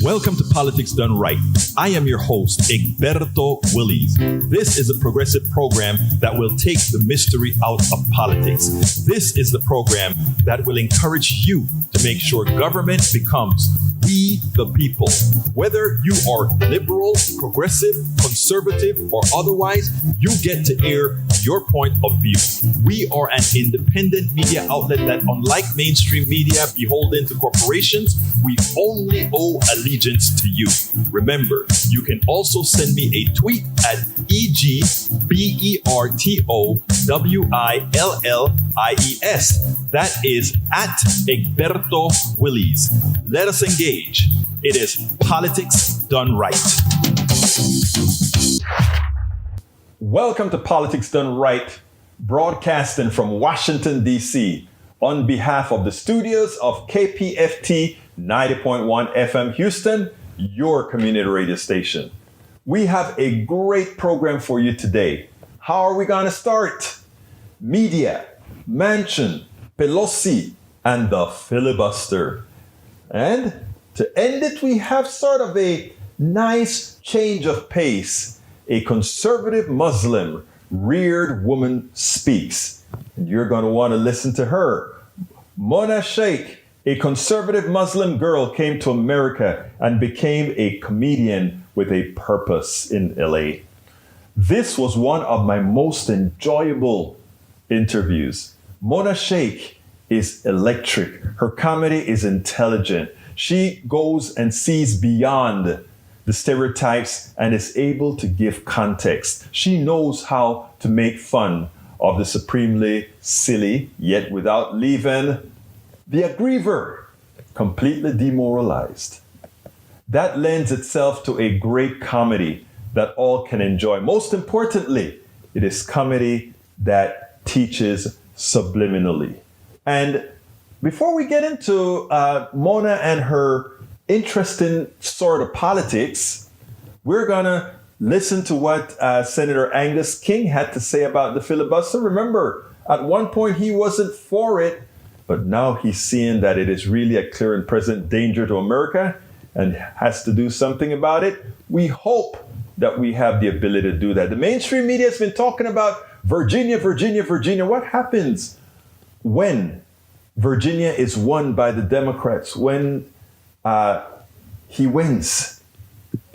Welcome to Politics Done Right. I am your host, Egberto Willies. This is a progressive program that will take the mystery out of politics. This is the program that will encourage you to make sure government becomes we the people. Whether you are liberal, progressive, conservative, or otherwise, you get to air your point of view. We are an independent media outlet that, unlike mainstream media beholden to corporations, we only owe allegiance to you. Remember, you can also send me a tweet at EGBERTOWILLIES. That is at Egberto Willies. Let us engage. It is Politics Done Right. Welcome to Politics Done Right, broadcasting from Washington, D.C. on behalf of the studios of KPFT 90.1 FM Houston, your community radio station. We have a great program for you today. How are we going to start? Media, Manchin, Pelosi, and the filibuster. And to end it, we have sort of a nice change of pace. A conservative Muslim reared woman speaks. And you're going to want to listen to her. Mona Sheikh, a conservative Muslim girl, came to America and became a comedian with a purpose in LA. This was one of my most enjoyable interviews. Mona Sheikh is electric. Her comedy is intelligent. She goes and sees beyond the stereotypes and is able to give context. She knows how to make fun of the supremely silly, yet without leaving the aggriever completely demoralized. That lends itself to a great comedy that all can enjoy. Most importantly, it is comedy that teaches subliminally. And before we get into Mona and her interesting sort of politics, we're going to listen to what Senator Angus King had to say about the filibuster. Remember, at one point he wasn't for it, but now he's seeing that it is really a clear and present danger to America and has to do something about it. We hope that we have the ability to do that. The mainstream media has been talking about Virginia. What happens when Virginia is won by the Democrats? When he wins,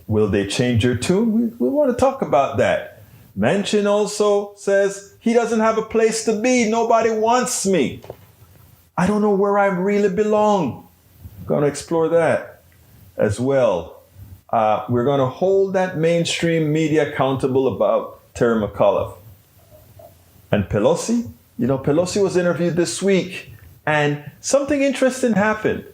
will they change their tune? We want to talk about that. Manchin also says he doesn't have a place to be. Nobody wants me. I don't know where I really belong. Going to explore that as well. We're going to hold that mainstream media accountable about Terry McAuliffe. And Pelosi, Pelosi was interviewed this week and something interesting happened.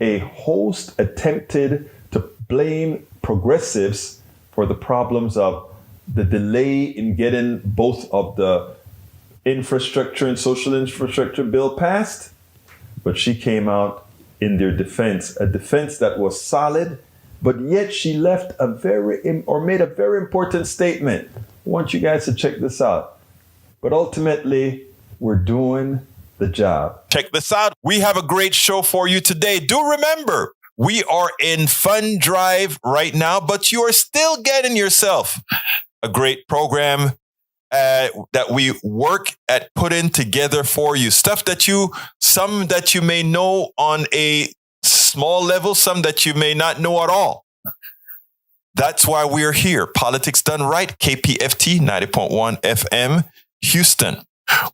A host attempted to blame progressives for the problems of the delay in getting both of the infrastructure and social infrastructure bill passed. But she came out in their defense, a defense that was solid, but yet she made a very important statement. I want you guys to check this out. But ultimately, we're doing the job. Check this out. We have a great show for you today. Do remember, we are in Fund Drive right now, but you are still getting yourself a great program that we work at putting together for you. Stuff some that you may know on a small level, some that you may not know at all. That's why we're here. Politics Done Right, KPFT 90.1 FM, Houston.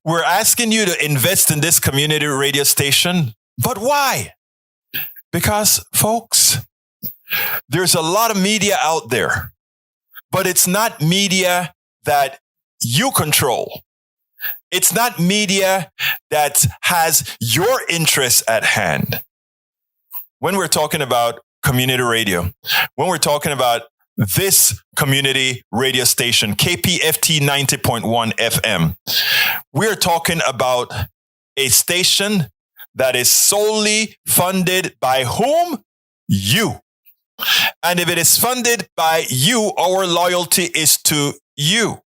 We're asking you to invest in this community radio station. But why? Because, folks, there's a lot of media out there, but it's not media that you control. It's not media that has your interests at hand. When we're talking about community radio, when we're talking about this community radio station, KPFT 90.1 FM, we're talking about a station that is solely funded by whom? You. And if it is funded by you, our loyalty is to you.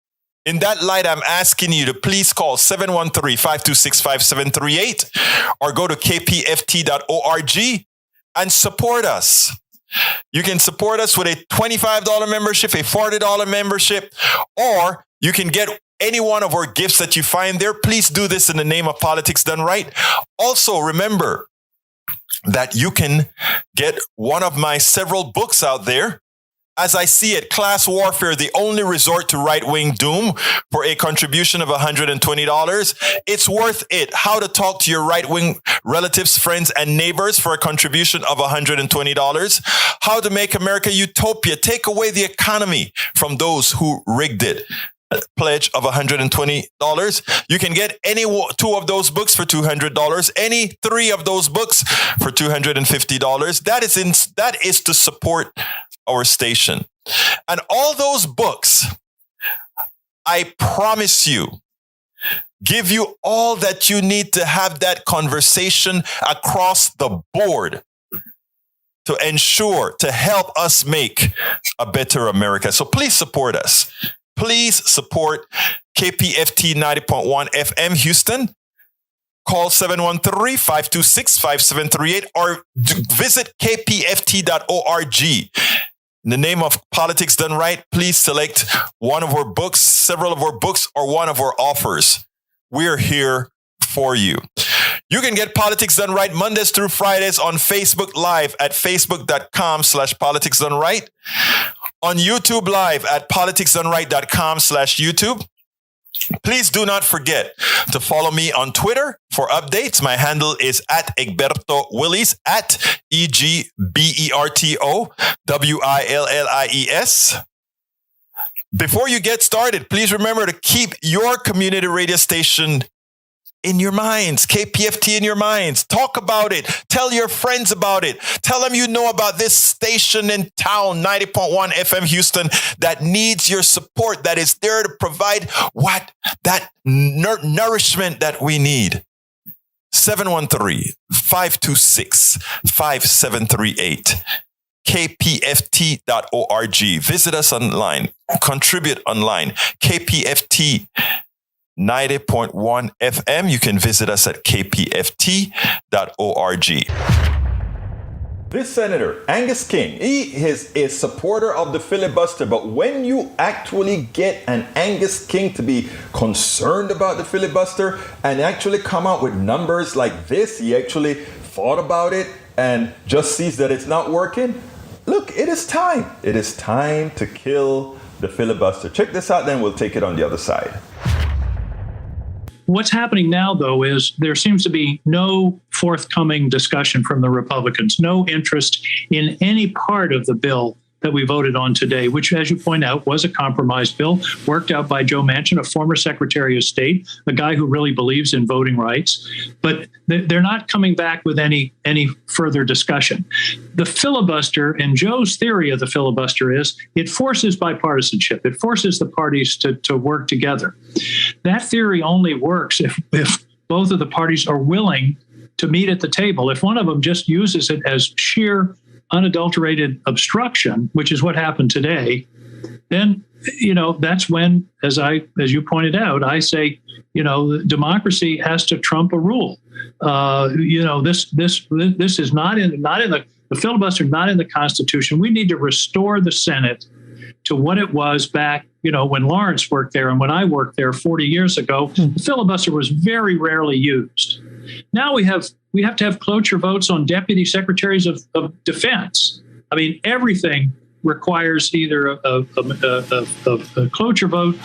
In that light, I'm asking you to please call 713-526-5738 or go to kpft.org and support us. You can support us with a $25 membership, a $40 membership, or you can get any one of our gifts that you find there. Please do this in the name of Politics Done Right. Also, remember that you can get one of my several books out there. As I see it, Class Warfare, the only resort to right-wing doom, for a contribution of $120. It's worth it. How to talk to your right-wing relatives, friends, and neighbors for a contribution of $120. How to make America utopia. Take away the economy from those who rigged it. Pledge of $120. You can get any two of those books for $200. Any three of those books for $250. That is to support our station. And all those books, I promise you, give you all that you need to have that conversation across the board to ensure, to help us make a better America. So please support us. Please support KPFT 90.1 FM Houston. Call 713-526-5738 or visit kpft.org. In the name of Politics Done Right, please select one of our books, several of our books, or one of our offers. We're here for you. You can get Politics Done Right Mondays through Fridays on Facebook Live at facebook.com/politicsdoneright, on YouTube Live at politicsdoneright.com/YouTube. Please do not forget to follow me on Twitter for updates. My handle is at Egberto Willies, at EGBERTO WILLIES. Before you get started, please remember to keep your community radio station in your minds, KPFT in your minds. Talk about it. Tell your friends about it. Tell them you know about this station in town, 90.1 FM Houston, that needs your support, that is there to provide that nourishment that we need. 713-526-5738. KPFT.org. Visit us online. Contribute online. KPFT 90.1 FM. You can visit us at kpft.org. This Senator, Angus King, he is a supporter of the filibuster. But when you actually get an Angus King to be concerned about the filibuster and actually come out with numbers like this, he actually thought about it and just sees that it's not working. Look, it is time. It is time to kill the filibuster. Check this out, then we'll take it on the other side. What's happening now, though, is there seems to be no forthcoming discussion from the Republicans, no interest in any part of the bill that we voted on today, which, as you point out, was a compromise bill worked out by Joe Manchin, a former Secretary of State, a guy who really believes in voting rights. But they're not coming back with any further discussion. The filibuster, and Joe's theory of the filibuster is it forces bipartisanship. It forces the parties to work together. That theory only works if both of the parties are willing to meet at the table. If one of them just uses it as sheer unadulterated obstruction, which is what happened today, then, that's when, as you pointed out, I say, democracy has to trump a rule. This is not in the filibuster, not in the Constitution. We need to restore the Senate to what it was back, when Lawrence worked there and when I worked there 40 years ago. The filibuster was very rarely used. Now we have to have cloture votes on deputy secretaries of defense. I mean, everything requires either a cloture vote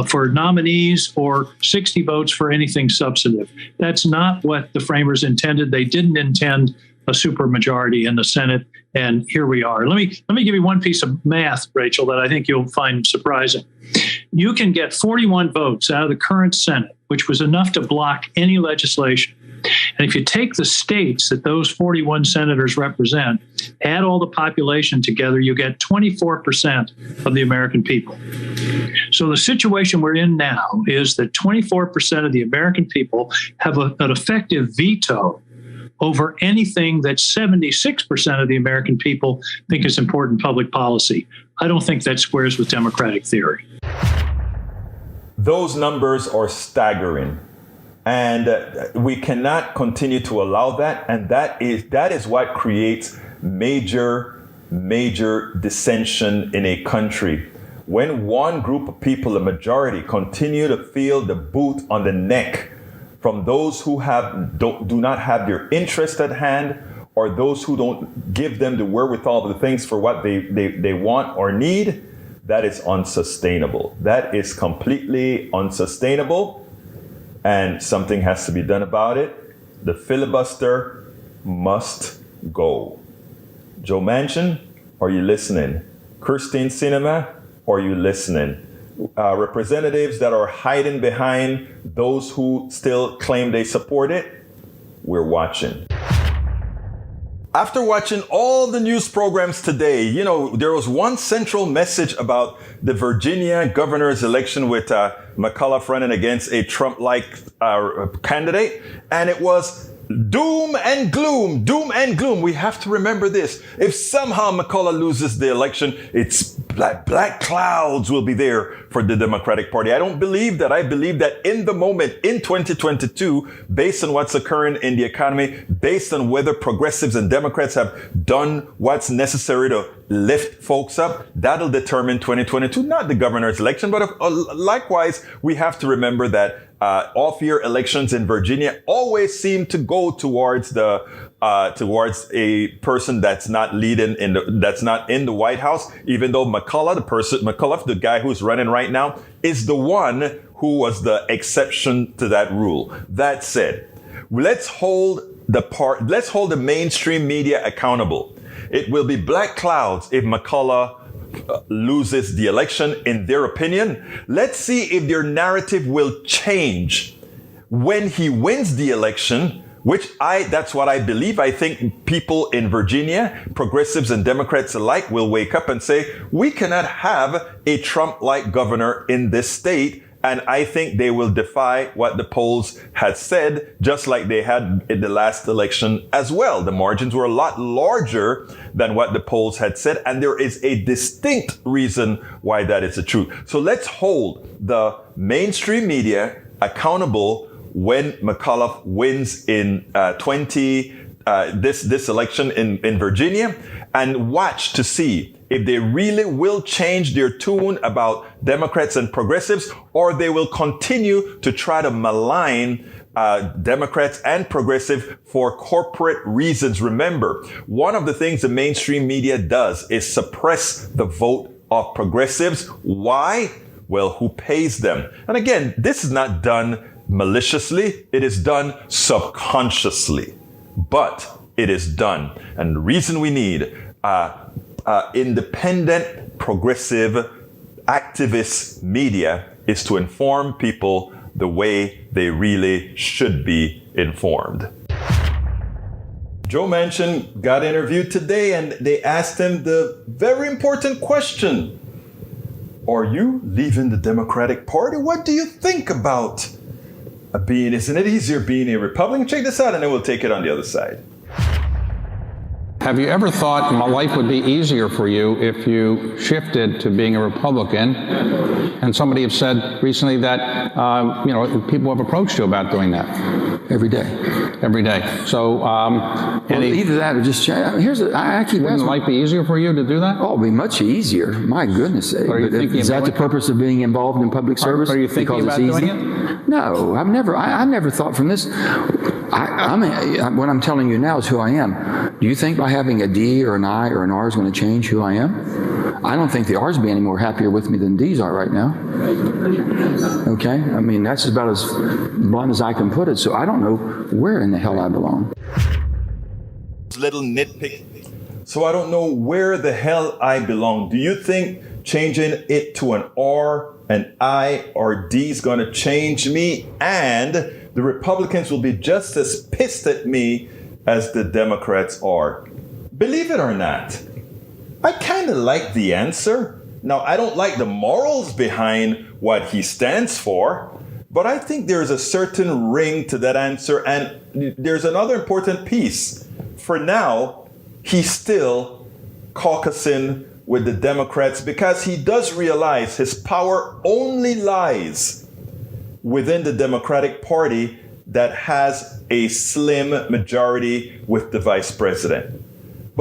for nominees or 60 votes for anything substantive. That's not what the framers intended. They didn't intend a supermajority in the Senate, and here we are. Let me give you one piece of math, Rachel, that I think you'll find surprising. You can get 41 votes out of the current Senate, which was enough to block any legislation. And if you take the states that those 41 senators represent, add all the population together, you get 24% of the American people. So the situation we're in now is that 24% of the American people have an effective veto over anything that 76% of the American people think is important public policy. I don't think that squares with democratic theory. Those numbers are staggering. And we cannot continue to allow that. And that is what creates major major dissension in a country, when one group of people, a majority, continue to feel the boot on the neck from those who do not have their interest at hand, or those who don't give them the wherewithal of the things for what they want or need, that is unsustainable. That is completely unsustainable, and something has to be done about it. The filibuster must go. Joe Manchin, are you listening? Christine Sinema, are you listening? Representatives that are hiding behind those who still claim they support it, we're watching. After watching all the news programs today, there was one central message about the Virginia governor's election with McAuliffe running against a Trump-like candidate, and it was doom and gloom, doom and gloom. We have to remember this. If somehow McAuliffe loses the election, it's black clouds will be there for the Democratic Party. I don't believe that. I believe that in the moment, in 2022, based on what's occurring in the economy, based on whether progressives and Democrats have done what's necessary to lift folks up, that'll determine 2022, not the governor's election. But likewise, we have to remember that off-year elections in Virginia always seem to go towards a person that's not leading that's not in the White House, even though McAuliffe, the guy who's running right now, is the one who was the exception to that rule. That said, let's hold the mainstream media accountable. It will be black clouds if McAuliffe loses the election, in their opinion. Let's see if their narrative will change when he wins the election, that's what I believe. I think people in Virginia, progressives and Democrats alike, will wake up and say, we cannot have a Trump-like governor in this state. And I think they will defy what the polls had said, just like they had in the last election as well. The margins were a lot larger than what the polls had said. And there is a distinct reason why that is the truth. So let's hold the mainstream media accountable when McAuliffe wins in this election in Virginia, and watch to see if they really will change their tune about Democrats and progressives, or they will continue to try to malign Democrats and progressive for corporate reasons. Remember, one of the things the mainstream media does is suppress the vote of progressives. Why? Well, who pays them? And again, this is not done maliciously. It is done subconsciously, but it is done. And the reason we need independent, progressive, activist media is to inform people the way they really should be informed. Joe Manchin got interviewed today, and they asked him the very important question: are you leaving the Democratic Party? What do you think about isn't it easier being a Republican? Check this out, and then we'll take it on the other side. Have you ever thought my life would be easier for you if you shifted to being a Republican? And somebody have said recently that, people have approached you about doing that. Every day. Every day. So, either that or just I keep wouldn't asking. life be easier for you to do that? Oh, it'd be much easier. My goodness. Is that the purpose of being involved in public service? Are you thinking about doing it? No, I've never thought from this. What I'm telling you now is who I am. Do you think by having a D or an I or an R is going to change who I am? I don't think the R's be any more happier with me than D's are right now. Okay? I mean, that's about as blunt as I can put it. So I don't know where in the hell I belong. Little nitpick. So I don't know where the hell I belong. Do you think changing it to an R, an I, or D is going to change me? And the Republicans will be just as pissed at me as the Democrats are. Believe it or not, I kind of like the answer. Now, I don't like the morals behind what he stands for, but I think there's a certain ring to that answer. And there's another important piece. For now, he's still caucusing with the Democrats because he does realize his power only lies within the Democratic Party that has a slim majority with the vice president.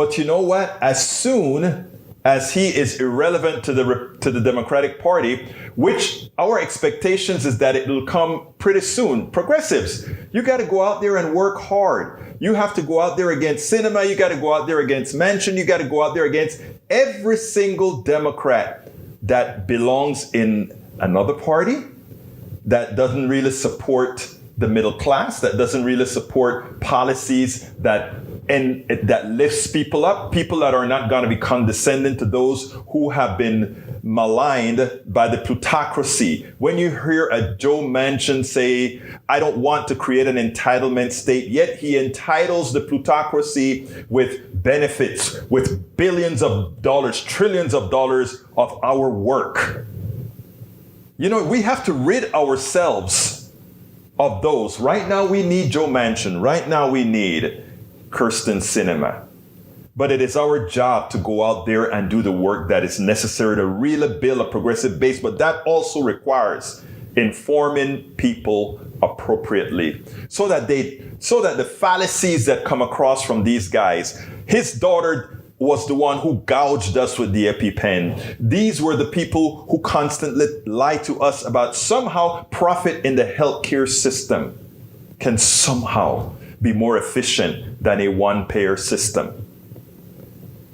But you know what? As soon as he is irrelevant to the Democratic Party, which our expectations is that it will come pretty soon. Progressives, you got to go out there and work hard. You have to go out there against Sinema. You got to go out there against Manchin. You got to go out there against every single Democrat that belongs in another party, that doesn't really support the middle class, that doesn't really support policies that lifts people up, people that are not going to be condescending to those who have been maligned by the plutocracy. When you hear a Joe Manchin say, I don't want to create an entitlement state, yet he entitles the plutocracy with benefits, with billions of dollars, trillions of dollars of our work. You know, we have to rid ourselves of those. Right now, we need Joe Manchin. Right now, we need Kyrsten Sinema. But it is our job to go out there and do the work that is necessary to really build a progressive base. But that also requires informing people appropriately so that the fallacies that come across from these guys, his daughter was the one who gouged us with the EpiPen. These were the people who constantly lie to us about somehow profit in the healthcare system can somehow be more efficient than a one-payer system.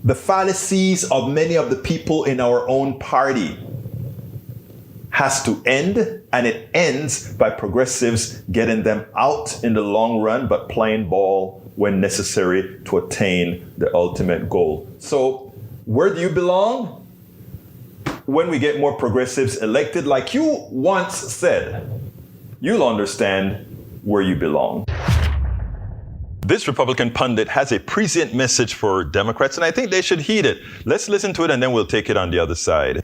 The fallacies of many of the people in our own party has to end, and it ends by progressives getting them out in the long run, but playing ball when necessary to attain the ultimate goal. So where do you belong? When we get more progressives elected, like you once said, you'll understand where you belong. This Republican pundit has a prescient message for Democrats, and I think they should heed it. Let's listen to it, and then we'll take it on the other side.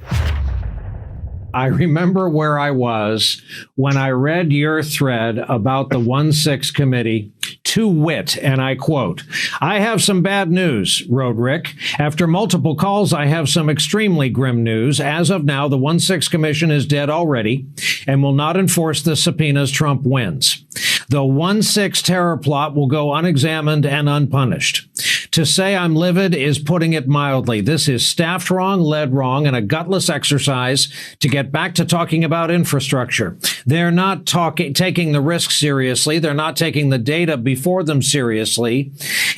I remember where I was when I read your thread about the 1-6 committee, to wit, and I quote, "I have some bad news," wrote Rick. "After multiple calls, I have some extremely grim news. As of now, the 1-6 commission is dead already and will not enforce the subpoenas Trump wins. The 1-6 terror plot will go unexamined and unpunished. To say I'm livid is putting it mildly. This is staffed wrong, led wrong, and a gutless exercise to get back to talking about infrastructure. They're not taking the risk seriously. They're not taking the data before them seriously,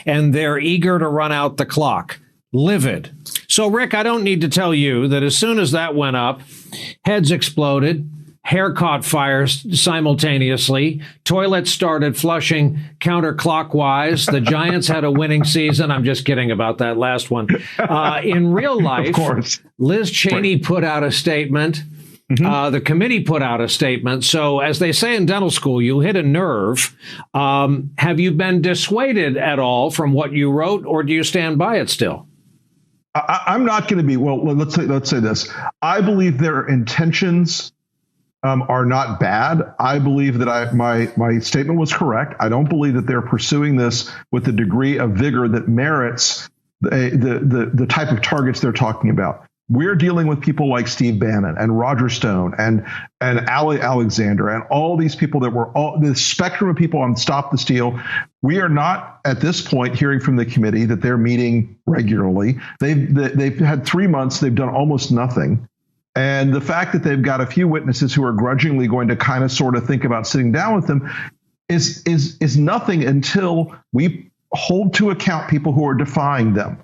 and they're eager to run out the clock. Livid." So, Rick, I don't need to tell you that as soon as that went up, heads exploded, hair caught fire simultaneously, toilets started flushing counterclockwise, the Giants had a winning season. I'm just kidding about that last one. In real life, of course, Liz Cheney put out a statement. The committee put out a statement. So, as they say in dental school, you hit a nerve. Have you been dissuaded at all from what you wrote, or do you stand by it still? I'm not going to be. Well, let's say this. I believe their intentions are not bad. I believe that my statement was correct. I don't believe that they're pursuing this with the degree of vigor that merits the type of targets they're talking about. We're dealing with people like Steve Bannon and Roger Stone and Ali Alexander and all these people that were all the spectrum of people on Stop the Steal. We are not at this point hearing from the committee that they're meeting regularly. They've had 3 months. They've done almost nothing. And the fact that they've got a few witnesses who are grudgingly going to kind of sort of think about sitting down with them is nothing until we hold to account people who are defying them.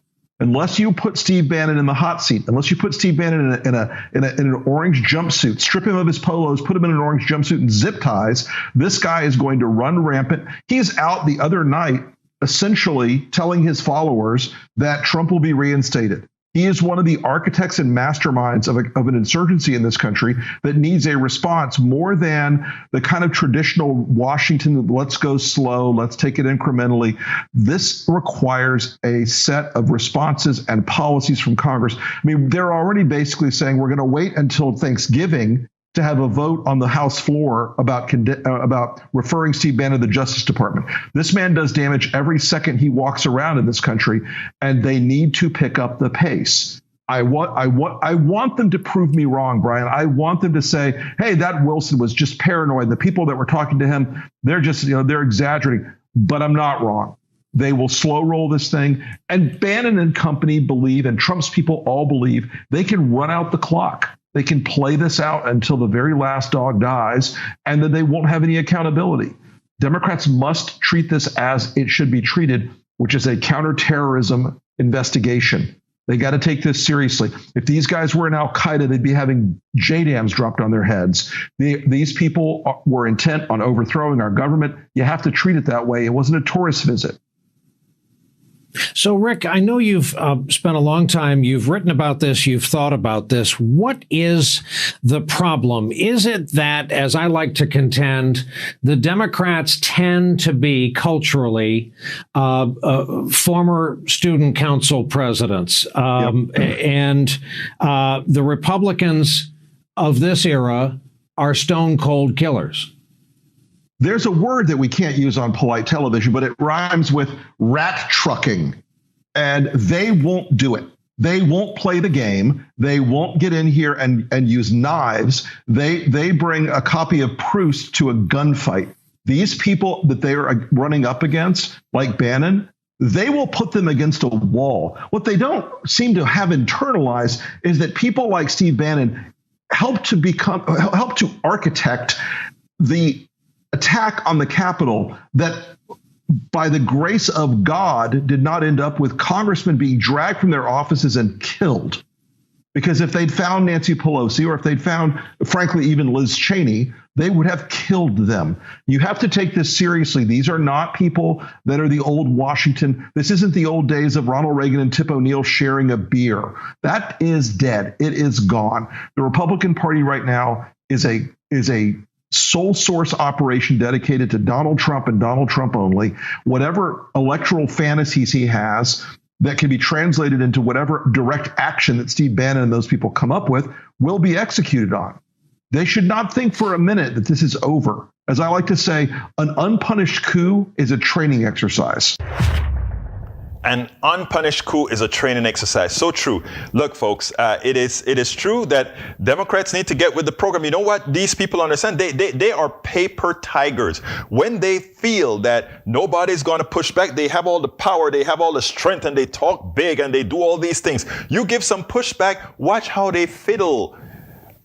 Unless you put Steve Bannon in the hot seat, unless you put Steve Bannon in an orange jumpsuit, strip him of his polos, put him in an orange jumpsuit and zip ties, this guy is going to run rampant. He's out the other night essentially telling his followers that Trump will be reinstated. He is one of the architects and masterminds of an insurgency in this country that needs a response more than the kind of traditional Washington, let's go slow, let's take it incrementally. This requires a set of responses and policies from Congress. I mean, they're already basically saying we're going to wait until Thanksgiving to have a vote on the House floor about referring Steve Bannon to the Justice Department. This man does damage every second he walks around in this country, and they need to pick up the pace. I want them to prove me wrong, Brian. I want them to say, hey, that Wilson was just paranoid. The people that were talking to him, they're just, they're exaggerating. But I'm not wrong. They will slow roll this thing. And Bannon and company believe, and Trump's people all believe, they can run out the clock. They can play this out until the very last dog dies, and then they won't have any accountability. Democrats must treat this as it should be treated, which is a counterterrorism investigation. They got to take this seriously. If these guys were in Al-Qaeda, they'd be having JDAMs dropped on their heads. These people were intent on overthrowing our government. You have to treat it that way. It wasn't a tourist visit. So, Rick, I know you've spent a long time, you've written about this, you've thought about this. What is the problem? Is it that, as I like to contend, the Democrats tend to be culturally former student council presidents, and the Republicans of this era are stone cold killers? There's a word that we can't use on polite television, but it rhymes with rat trucking, and they won't do it. They won't play the game. They won't get in here and use knives. They bring a copy of Proust to a gunfight. These people that they are running up against, like Bannon, they will put them against a wall. What they don't seem to have internalized is that people like Steve Bannon help to architect the attack on the Capitol that, by the grace of God, did not end up with congressmen being dragged from their offices and killed. Because if they'd found Nancy Pelosi, or if they'd found, frankly, even Liz Cheney, they would have killed them. You have to take this seriously. These are not people that are the old Washington. This isn't the old days of Ronald Reagan and Tip O'Neill sharing a beer. That is dead. It is gone. The Republican Party right now is a sole source operation dedicated to Donald Trump and Donald Trump only. Whatever electoral fantasies he has that can be translated into whatever direct action that Steve Bannon and those people come up with will be executed on. They should not think for a minute that this is over. As I like to say, an unpunished coup is a training exercise. An unpunished coup is a training exercise. So true. Look, folks, it is true that Democrats need to get with the program. You know what? These people understand. They are paper tigers. When they feel that nobody's going to push back, they have all the power, they have all the strength, and they talk big and they do all these things. You give some pushback, watch how they fiddle.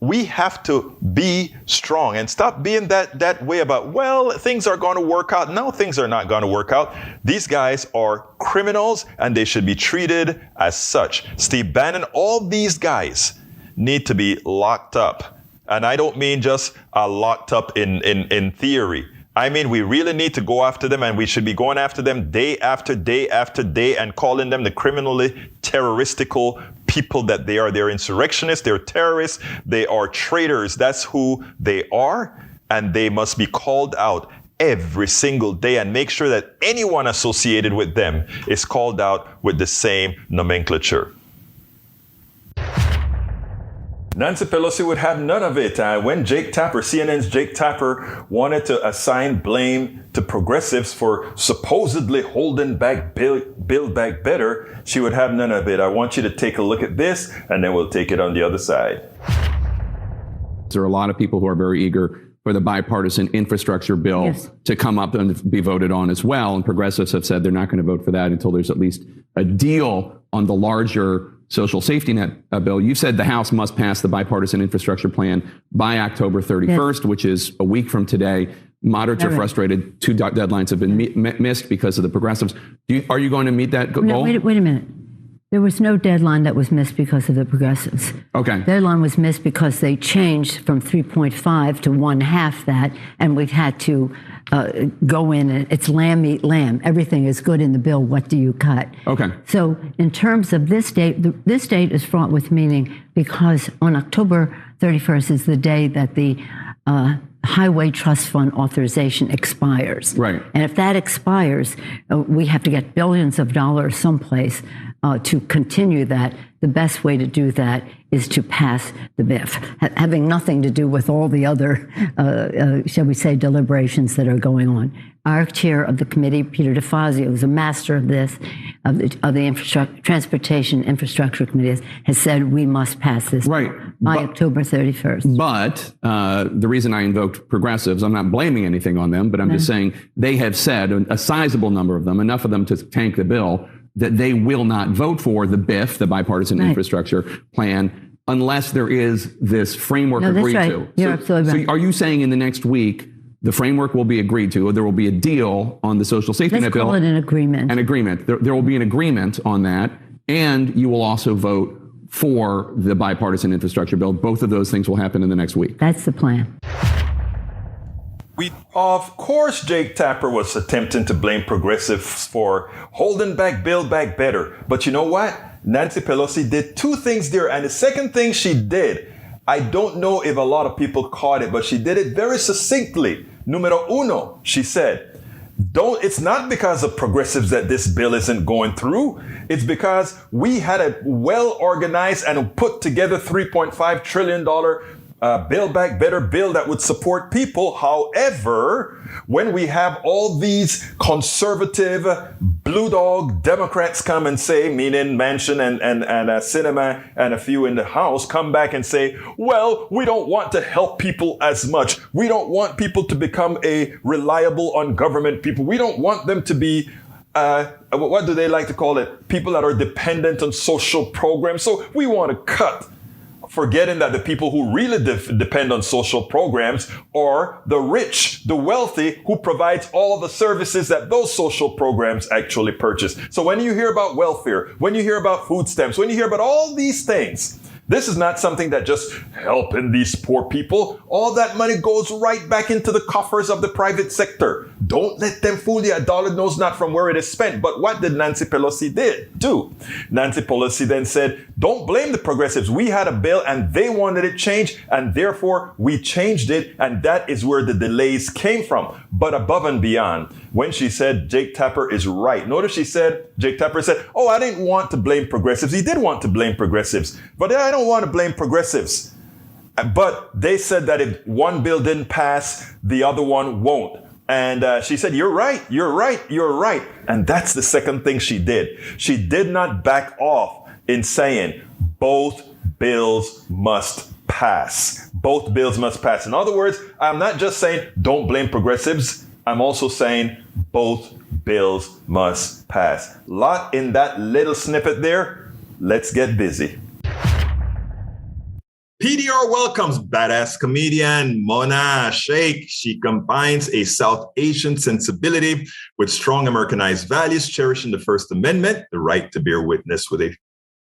We have to be strong and stop being that way about, well, things are going to work out. No, things are not going to work out. These guys are criminals and they should be treated as such. Steve Bannon, all these guys need to be locked up. And I don't mean just locked up in theory. I mean, we really need to go after them, and we should be going after them day after day after day and calling them the criminally terroristical people that they are. They're insurrectionists, they're terrorists, they are traitors. That's who they are, and they must be called out every single day, and make sure that anyone associated with them is called out with the same nomenclature. Nancy Pelosi would have none of it. When Jake Tapper, CNN's Jake Tapper, wanted to assign blame to progressives for supposedly holding back Build Back Better, she would have none of it. I want you to take a look at this, and then we'll take it on the other side. There are a lot of people who are very eager for the bipartisan infrastructure bill to come up and be voted on as well. And progressives have said they're not going to vote for that until there's at least a deal on the larger social safety net bill. You said the House must pass the bipartisan infrastructure plan by October 31st, which is a week from today. Moderates are frustrated. Two deadlines have been missed because of the progressives. Are you going to meet that goal? No, wait a minute. There was no deadline that was missed because of the progressives. Okay. The deadline was missed because they changed from 3.5 to 1/2 that, and we've had to go in and it's lamb eat lamb. Everything is good in the bill. What do you cut? Okay. So in terms of this date, this date is fraught with meaning because on October 31st is the day that the Highway Trust Fund authorization expires. Right. And if that expires, we have to get billions of dollars someplace to continue that, the best way to do that is to pass the BIF, having nothing to do with all the other, shall we say, deliberations that are going on. Our chair of the committee, Peter DeFazio, who's a master of this, of the Transportation Infrastructure Committee, has said we must pass this by October 31st. But the reason I invoked progressives, I'm not blaming anything on them, but I'm just saying they have said, a sizable number of them, enough of them to tank the bill, that they will not vote for the BIF, the Bipartisan Infrastructure Plan, unless there is this framework agreed to. You're absolutely right. So are you saying in the next week, the framework will be agreed to, or there will be a deal on the social safety net bill? Let's call it an agreement. An agreement. There will be an agreement on that, and you will also vote for the bipartisan infrastructure bill. Both of those things will happen in the next week. That's the plan. Of course, Jake Tapper was attempting to blame progressives for holding back Build Back Better. But you know what? Nancy Pelosi did two things there. And the second thing she did, I don't know if a lot of people caught it, but she did it very succinctly. Numero uno, she said, it's not because of progressives that this bill isn't going through. It's because we had a well-organized and put together $3.5 trillion Build Back Better bill that would support people. However, when we have all these conservative blue dog Democrats come and say, meaning Manchin and Sinema and a few in the House, come back and say, well, we don't want to help people as much. We don't want people to become a reliable on government people. We don't want them to be what do they like to call it? People that are dependent on social programs. So we want to cut, forgetting that the people who really depend on social programs are the rich, the wealthy, who provides all the services that those social programs actually purchase. So when you hear about welfare, when you hear about food stamps, when you hear about all these things, this is not something that just helping these poor people. All that money goes right back into the coffers of the private sector. Don't let them fool you. A dollar knows not from where it is spent. But what did Nancy Pelosi do? Nancy Pelosi then said, don't blame the progressives. We had a bill and they wanted it changed, and therefore we changed it. And that is where the delays came from. But above and beyond, when she said Jake Tapper is right, notice Jake Tapper said, oh, I didn't want to blame progressives. He did want to blame progressives, but I don't want to blame progressives. But they said that if one bill didn't pass, the other one won't. And she said, you're right. And that's the second thing she did. She did not back off in saying both bills must pass. Both bills must pass. In other words, I'm not just saying don't blame progressives. I'm also saying both bills must pass. Lot in that little snippet there. Let's get busy. PDR welcomes badass comedian Mona Sheikh. She combines a South Asian sensibility with strong Americanized values, cherishing the First Amendment, the right to bear witness, with a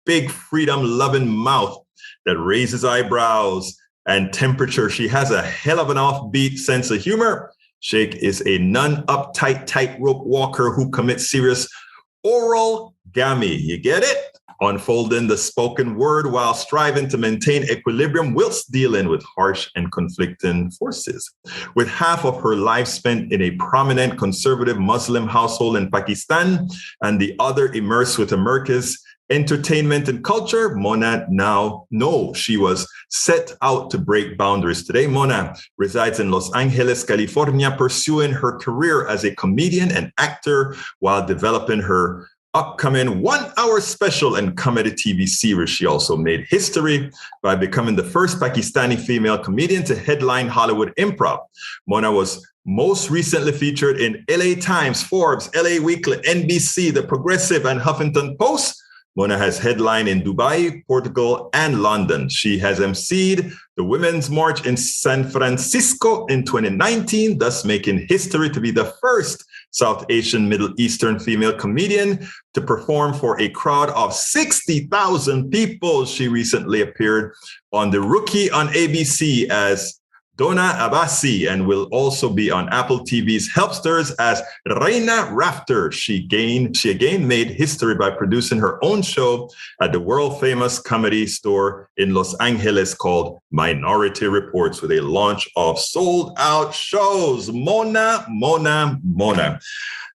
big freedom-loving mouth that raises eyebrows and temperature. She has a hell of an offbeat sense of humor. Sheikh is a non-uptight tightrope walker who commits serious oral gamy. You get it? Unfolding the spoken word while striving to maintain equilibrium whilst dealing with harsh and conflicting forces. With half of her life spent in a prominent conservative Muslim household in Pakistan and the other immersed with America's entertainment and culture, Mona now knows she was set out to break boundaries. Today, Mona resides in Los Angeles, California, pursuing her career as a comedian and actor while developing her upcoming 1-hour special and comedy TV series. She also made history by becoming the first Pakistani female comedian to headline Hollywood Improv. Mona was most recently featured in LA Times, Forbes, LA Weekly, NBC, The Progressive, and Huffington Post. Mona has headlined in Dubai, Portugal, and London. She has emceed the Women's March in San Francisco in 2019, thus making history to be the first South Asian Middle Eastern female comedian to perform for a crowd of 60,000 people. She recently appeared on The Rookie on ABC as Donna Abbasi and will also be on Apple TV's Helpsters as Reina Rafter. She again made history by producing her own show at the world-famous comedy store in Los Angeles called Minority Reports, with a launch of sold-out shows. Mona.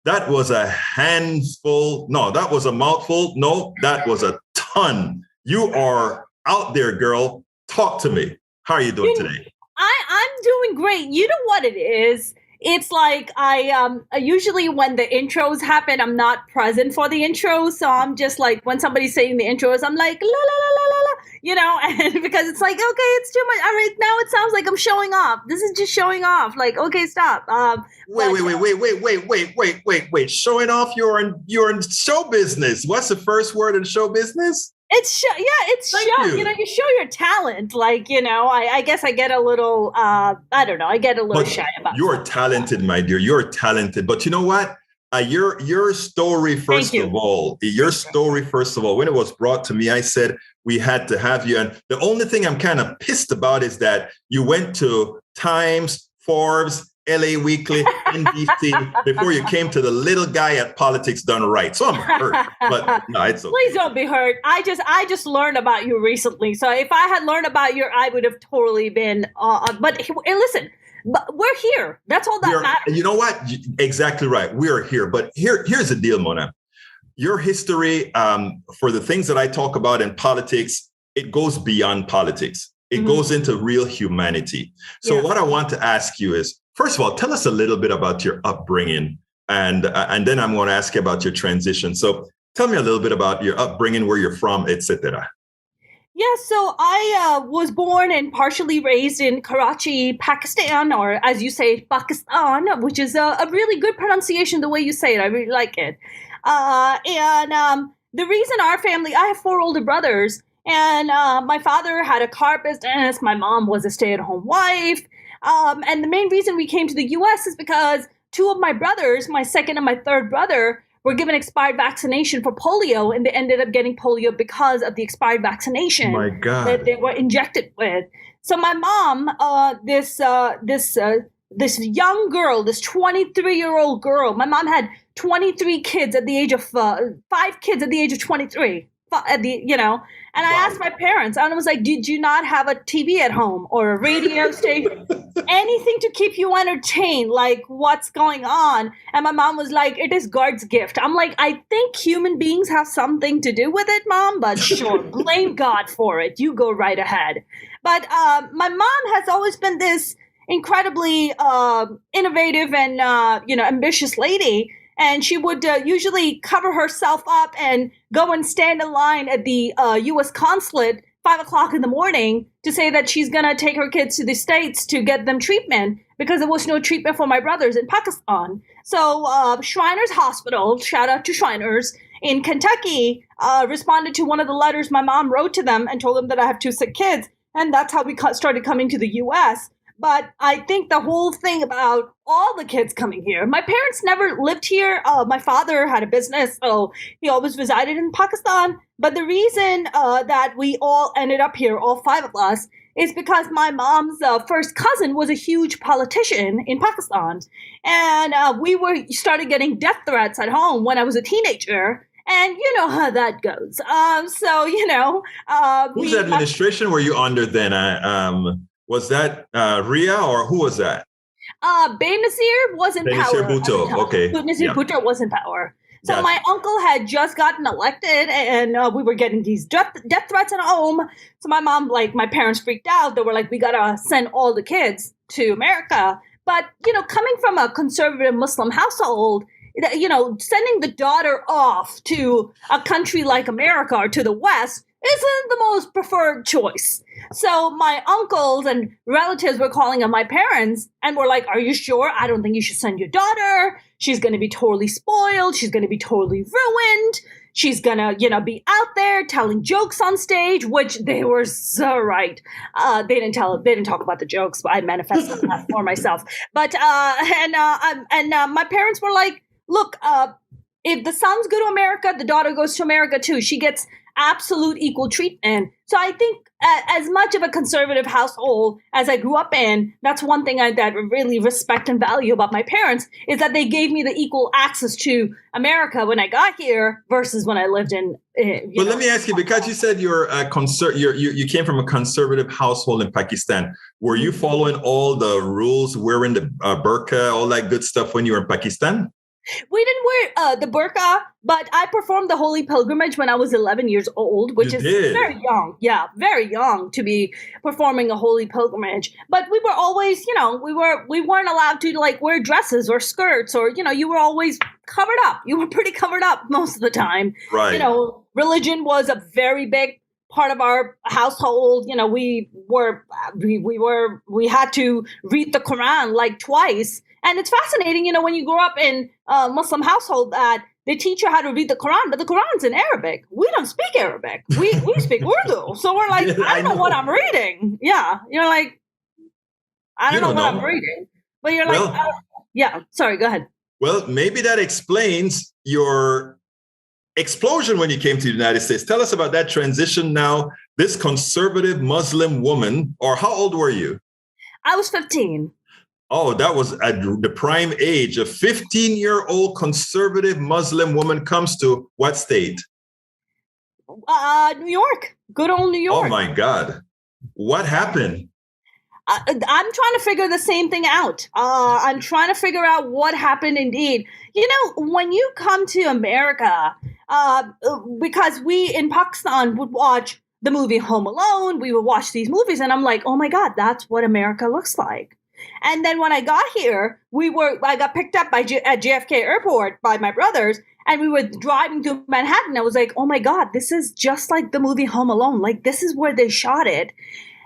That was a handful. No, that was a mouthful. No, that was a ton. You are out there, girl. Talk to me. How are you doing today? I'm doing great. You know what it is? It's like I usually when the intros happen, I'm not present for the intros. So I'm just like, when somebody's saying the intros, I'm like, la, la, la, la, la, la, you know, and because it's like, okay, it's too much. All right, now it sounds like I'm showing off. This is just showing off. Like, okay, stop. Wait. Showing off, you're in show business. What's the first word in show business? It's show. You know, you show your talent. Like, you know, I guess I get a little, I don't know. I get a little shy about it. You're talented, my dear. You're talented. But you know what? Your story, first of all, when it was brought to me, I said we had to have you. And the only thing I'm kind of pissed about is that you went to Times, Forbes, LA Weekly, NBC before you came to the little guy at Politics Done Right. So I'm hurt, but no, it's okay. Please don't be hurt. I just learned about you recently. So if I had learned about you, I would have totally been. But listen, we're here. That's all that matters. You know what? Exactly right. We're here. But here's the deal, Mona. Your history, for the things that I talk about in politics, it goes beyond politics. It goes into real humanity. So what I want to ask you is, first of all, tell us a little bit about your upbringing, and then I'm going to ask you about your transition. So tell me a little bit about your upbringing, where you're from, etc. Yeah, so I was born and partially raised in Karachi, Pakistan, or as you say, Pakistan, which is a really good pronunciation the way you say it. I really like it. And the reason our family, I have 4 older brothers, and my father had a car business. My mom was a stay-at-home wife. And the main reason we came to the U.S. is because 2 of my brothers, my second and my third brother, were given expired vaccination for polio, and they ended up getting polio because of the expired vaccination that they were injected with. So my mom, this young girl, this 23-year-old girl, my mom had 23 kids at the age of 5 kids at the age of 23. And I asked my parents, and I was like, did you not have a TV at home or a radio station, anything to keep you entertained? Like, what's going on? And my mom was like, it is God's gift. I'm like, I think human beings have something to do with it, Mom, but sure, blame God for it. You go right ahead. But my mom has always been this incredibly innovative and, ambitious lady. And she would usually cover herself up and go and stand in line at the U.S. consulate 5 o'clock in the morning to say that she's going to take her kids to the States to get them treatment because there was no treatment for my brothers in Pakistan. So Shriners Hospital, shout out to Shriners, in Kentucky, responded to one of the letters my mom wrote to them and told them that I have 2 sick kids. And that's how we started coming to the U.S. But I think the whole thing about all the kids coming here, my parents never lived here. My father had a business, so he always resided in Pakistan. But the reason that we all ended up here, all 5 of us, is because my mom's first cousin was a huge politician in Pakistan. And we started getting death threats at home when I was a teenager. And you know how that goes. Whose administration were you under then? Was that Ria, or who was that? Benazir was in power. Benazir Bhutto, okay. Benazir Bhutto was in power. So my uncle had just gotten elected, and we were getting these death threats at home. So my mom, my parents freaked out. They were like, we got to send all the kids to America. But, coming from a conservative Muslim household, sending the daughter off to a country like America or to the West isn't the most preferred choice. So my uncles and relatives were calling on my parents and were like, are you sure? I don't think you should send your daughter. She's going to be totally spoiled. She's going to be totally ruined. She's going to, be out there telling jokes on stage, which they were so right. They didn't talk about the jokes, but I manifested that for myself. But, my parents were like, look, if the son's go to America, the daughter goes to America too. She gets absolute equal treatment. So I think as much of a conservative household as I grew up in, that's one thing that I really respect and value about my parents is that they gave me the equal access to America when I got here versus when I lived in. Let me ask you, because you said you're you came from a conservative household in Pakistan. Were you following all the rules, wearing the burqa, all that good stuff when you were in Pakistan? We didn't wear the burqa, but I performed the Holy Pilgrimage when I was 11 years old, which is very young. Yeah, very young to be performing a Holy Pilgrimage. But we were always, we weren't allowed to like wear dresses or skirts or, you were always covered up. You were pretty covered up most of the time. Right. Religion was a very big part of our household. We had to read the Quran like twice. And it's fascinating, when you grow up in a Muslim household that they teach you how to read the Quran, but the Quran's in Arabic. We don't speak Arabic. We speak Urdu. So we're like, I don't know what I'm reading. Yeah. You're like, I don't know what I'm reading. But you're like, yeah, sorry, go ahead. Well, maybe that explains your explosion when you came to the United States. Tell us about that transition now. This conservative Muslim woman, or how old were you? I was 15. Oh, that was at the prime age. A 15-year-old conservative Muslim woman comes to what state? New York. Good old New York. Oh, my God. What happened? I'm trying to figure the same thing out. I'm trying to figure out what happened indeed. When you come to America, because we in Pakistan would watch the movie Home Alone, we would watch these movies, and I'm like, oh, my God, that's what America looks like. And then when I got here, I got picked up at JFK Airport by my brothers, and we were driving to Manhattan. I was like, oh my God, this is just like the movie Home Alone. Like, this is where they shot it.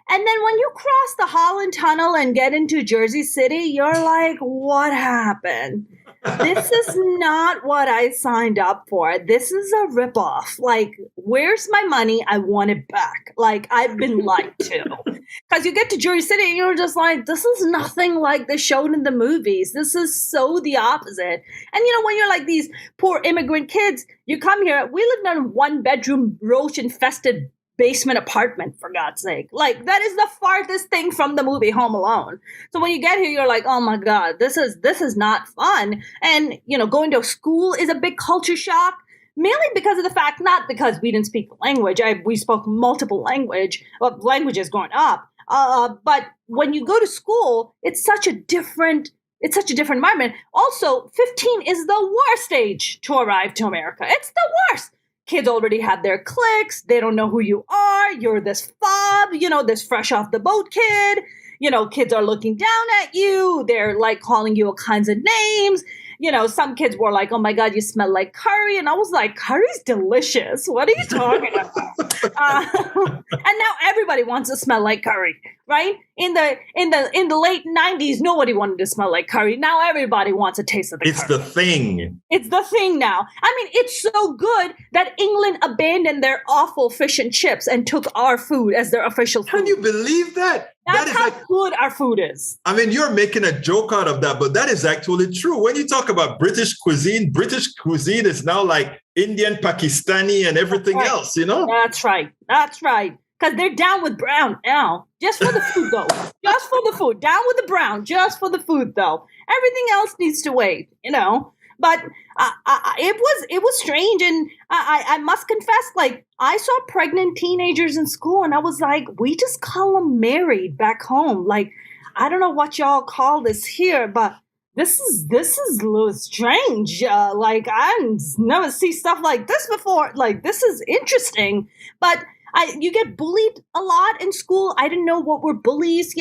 And then when you cross the Holland Tunnel and get into Jersey City, you're like, what happened? This is not what I signed up for. This is a ripoff. Like, where's my money? I want it back. Like, I've been lied to. Because you get to Jersey City and you're just like, this is nothing like they showed in the movies. This is so the opposite. And when you're like these poor immigrant kids, you come here. We lived in a 1-bedroom, roach-infested basement apartment, for God's sake. Like, that is the farthest thing from the movie Home Alone. So when you get here, you're like, oh my God, this is not fun. And, going to school is a big culture shock, mainly because of the fact, not because we didn't speak the language. We spoke multiple languages growing up. But when you go to school, it's such a different environment. Also, 15 is the worst age to arrive to America. It's the worst. Kids already have their cliques. They don't know who you are. You're this fob, this fresh off the boat kid. Kids are looking down at you. They're like calling you all kinds of names. Some kids were like, oh my God, you smell like curry. And I was like, curry's delicious. What are you talking about? And now everybody wants to smell like curry, right? In the late 90s, nobody wanted to smell like curry. Now everybody wants a taste of the curry. It's the thing. It's the thing now. I mean, it's so good that England abandoned their awful fish and chips and took our food as their official food. Can you believe that? That's how good our food is. I mean, you're making a joke out of that, but that is actually true. When you talk about British cuisine is now like Indian, Pakistani, and everything else, That's right. Because they're down with brown now. Just for the food, though. Just for the food. Down with the brown. Just for the food, though. Everything else needs to wait, But it was strange, and I must confess, like, I saw pregnant teenagers in school, and I was like, we just call them married back home. Like, I don't know what y'all call this here, but this is a little strange. Like, I never see stuff like this before. Like, this is interesting, but you get bullied a lot in school. I didn't know what were bullies.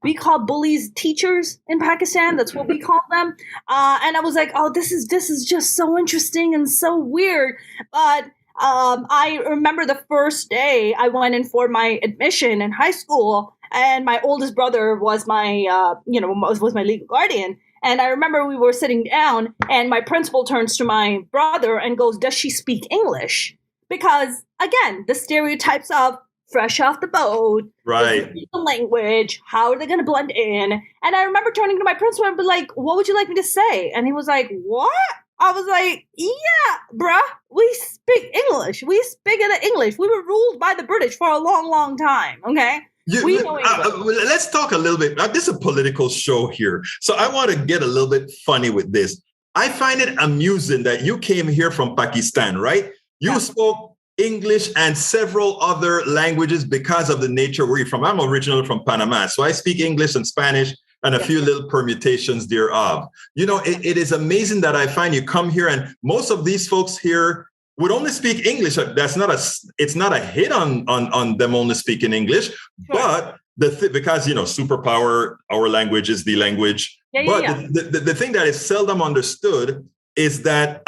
We call bullies teachers in Pakistan. That's what we call them. And I was like, oh, this is just so interesting and so weird. But I remember the first day I went in for my admission in high school, and my oldest brother was my, was my legal guardian. And I remember we were sitting down, and my principal turns to my brother and goes, does she speak English? Because, again, the stereotypes of fresh off the boat, right? The language, how are they going to blend in? And I remember turning to my principal and be like, what would you like me to say? And he was like, what? I was like, yeah, bruh, we speak English. We speak English. We were ruled by the British for a long, long time, okay? We know English. Let's talk a little bit. This is a political show here. So I want to get a little bit funny with this. I find it amusing that you came here from Pakistan, right? You spoke English and several other languages because of the nature where you're from. I'm originally from Panama, so I speak English and Spanish and a few little permutations thereof. You know, it is amazing that I find you come here and most of these folks here would only speak English. It's not a hit on them only speaking English, but because, you know, superpower, our language is the language. The thing that is seldom understood is that